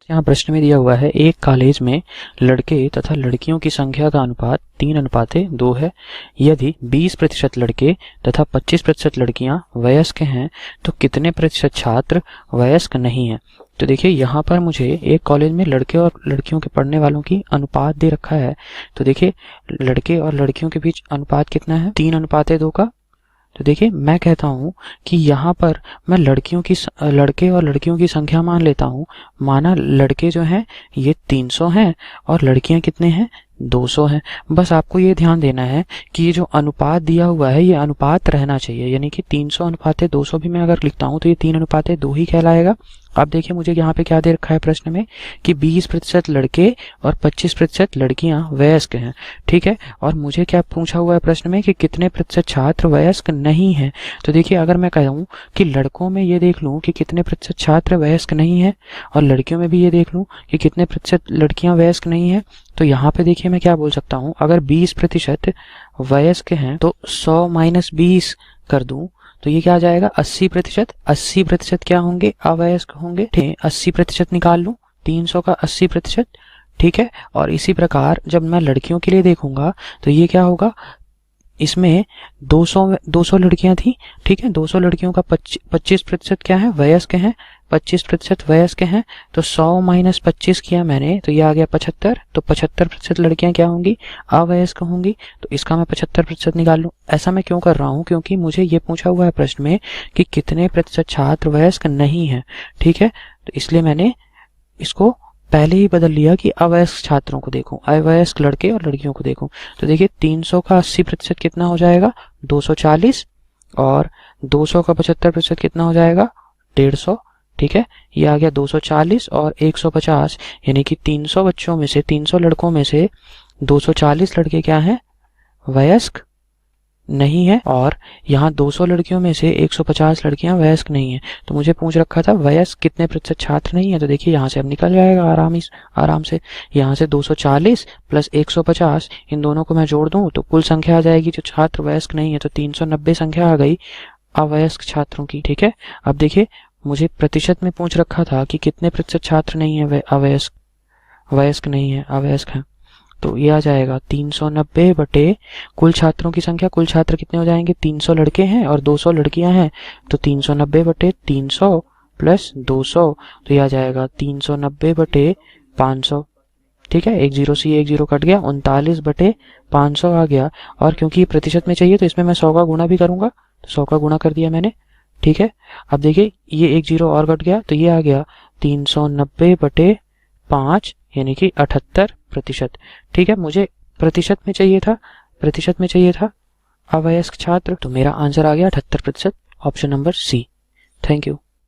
यहाँ प्रश्न में दिया हुआ है एक कॉलेज में लड़के तथा लड़कियों की संख्या का अनुपात 3:2 है। यदि 20% लड़के तथा 25% लड़कियां वयस्क हैं तो कितने प्रतिशत छात्र वयस्क नहीं हैं। तो देखिए यहाँ पर मुझे एक कॉलेज में लड़के और लड़कियों के पढ़ने वालों की अनुपात दे रखा है। तो देखिए लड़के और लड़कियों के बीच अनुपात कितना है, 3:2 का। तो देखिए मैं कहता हूँ कि यहाँ पर मैं लड़के और लड़कियों की संख्या मान लेता हूँ। माना लड़के जो हैं ये 300 हैं और लड़कियां कितने हैं, 200 हैं। बस आपको ये ध्यान देना है कि ये जो अनुपात दिया हुआ है ये अनुपात रहना चाहिए, यानी कि 300:200 भी मैं अगर लिखता हूँ तो ये 3:2 ही कहलाएगा। अब देखिए मुझे यहाँ पे क्या दे रखा है प्रश्न में कि 20% लड़के और 25% लड़कियां वयस्क हैं, ठीक है। और मुझे क्या पूछा हुआ है प्रश्न में कि कितने प्रतिशत छात्र वयस्क नहीं हैं। तो देखिए अगर मैं कहूँ कि लड़कों में ये देख लूँ कि कितने प्रतिशत छात्र वयस्क नहीं है और लड़कियों में भी ये देख लूँ कि कितने प्रतिशत लड़कियां वयस्क नहीं है, तो यहाँ पे देखिए मैं क्या बोल सकता हूँ, अगर 20% वयस्क हैं तो 100 - 20 कर दूं तो ये क्या आ जाएगा 80%। 80% क्या होंगे, अवयस्क होंगे। ठीक, 80% निकाल लूं, 300 का 80%, ठीक है। और इसी प्रकार जब मैं लड़कियों के लिए देखूंगा तो ये क्या होगा, इसमें 200 लड़कियां थी, ठीक है। 200 लड़कियों का 25% क्या है, वयस्क हैं। 25% वयस्क हैं तो 100 - 25 किया मैंने तो ये आ गया 75। तो 75% लड़कियां क्या होंगी, अवयस्क होंगी। तो इसका मैं 75% निकाल लूं। ऐसा मैं क्यों कर रहा हूं, क्योंकि मुझे ये पूछा हुआ है प्रश्न में कि कितने प्रतिशत छात्र वयस्क नहीं है, ठीक है। तो इसलिए मैंने इसको पहले ही बदल लिया कि अवयस्क छात्रों को देखूं, अवयस्क लड़के और लड़कियों को देखूं। तो देखिए 300 का 80% कितना हो जाएगा, 240। और 200 का 75% कितना हो जाएगा, 150, ठीक है। ये आ गया 240 और 150, यानी कि 300 बच्चों में से, 300 लड़कों में से 240 लड़के क्या हैं, वयस्क नहीं है। और यहाँ 200 लड़कियों में से 150 लड़कियां वयस्क नहीं है। तो मुझे पूछ रखा था वयस्क कितने प्रतिशत छात्र नहीं है। तो देखिए यहाँ से अब निकल जाएगा आराम से। यहाँ से 240 प्लस 150 इन दोनों को मैं जोड़ दूं तो कुल संख्या आ जाएगी जो छात्र वयस्क नहीं है। तो 390 संख्या आ गई अवयस्क छात्रों की, ठीक है। अब देखिए मुझे प्रतिशत में पूछ रखा था कि कितने प्रतिशत छात्र नहीं है वयस्क नहीं है, अवयस्क है। तो ये आ जाएगा 390 बटे कुल छात्रों की संख्या। कुल छात्र कितने हो जाएंगे, 300 लड़के हैं और 200 लड़कियां हैं। तो 390 बटे 300 प्लस 200, तो ये आ जाएगा 390 बटे 500, ठीक है। 1 0 से 1 0 कट गया, 39 बटे 500 आ गया। और क्योंकि ये प्रतिशत में चाहिए तो इसमें मैं 100 का गुणा भी करूंगा, तो 100 का गुणा कर दिया मैंने, ठीक है। अब देखिए ये 1 0 और कट गया तो ये आ गया 390 बटे 5 यानी कि 78%, ठीक है। मुझे प्रतिशत में चाहिए था अवयस्क छात्र, तो मेरा आंसर आ गया 78%, option number C. Thank you.